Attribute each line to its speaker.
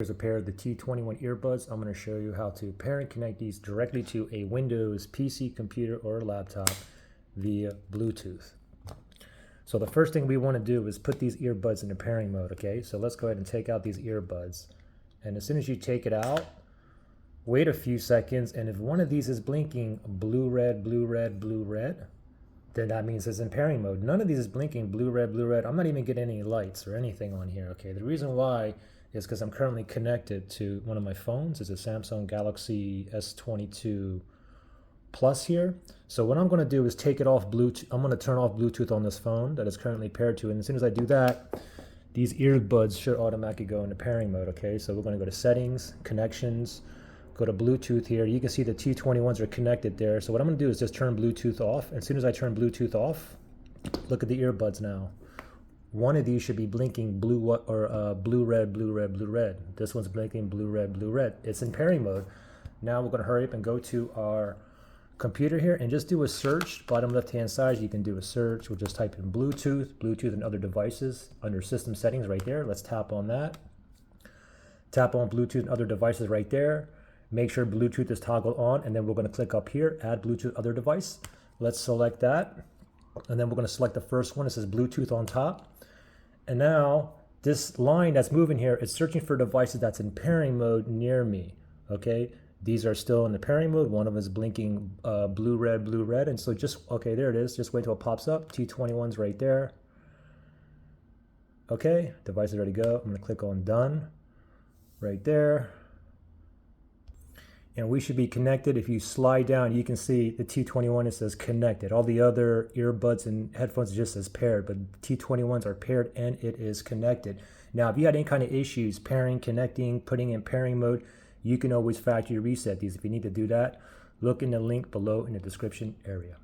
Speaker 1: Here's a pair of the T21 earbuds. I'm going to show you how to pair and connect these directly to a Windows PC, computer, or laptop via Bluetooth. So the first thing we want to do is put these earbuds into pairing mode, okay? So let's go ahead and take out these earbuds. And as soon as you take it out, wait a few seconds, and if one of these is blinking blue, red, blue, red, blue, red, then that means it's in pairing mode. None of these is blinking blue, red, blue, red. I'm not even getting any lights or anything on here, okay? The reason why is because I'm currently connected to one of my phones. It's a Samsung Galaxy S22 Plus here. So what I'm going to do is take it off Bluetooth. I'm going to turn off Bluetooth on this phone that is currently paired to. And as soon as I do that, these earbuds should automatically go into pairing mode, okay? So we're going to go to Settings, Connections, go to Bluetooth here. You can see the T21s are connected there. So what I'm going to do is just turn Bluetooth off. And as soon as I turn Bluetooth off, look at the earbuds now. One of these should be blinking blue or blue, red, blue, red, blue, red. This one's blinking blue, red, blue, red. It's in pairing mode. Now we're going to hurry up and go to our computer here and just do a search. Bottom left-hand side, you can do a search. We'll just type in Bluetooth, Bluetooth and other devices under System Settings right there. Let's tap on that. Tap on Bluetooth and other devices right there. Make sure Bluetooth is toggled on, and then we're going to click up here, Add Bluetooth Other Device. Let's select that, and then we're going to select the first one. It says Bluetooth on top. And now this line that's moving here is searching for devices that's in pairing mode near me, okay? These are still in the pairing mode. One of them is blinking blue, red, and so just, okay, there it is. Just wait until it pops up. T21's right there. Okay, device is ready to go. I'm gonna click on Done right there. And we should be connected. If you slide down, you can see the T21, it says connected. All the other earbuds and headphones just says paired, but T21s are paired and it is connected. Now, if you had any kind of issues pairing, connecting, putting in pairing mode, you can always factory reset these. If you need to do that, look in the link below in the description area.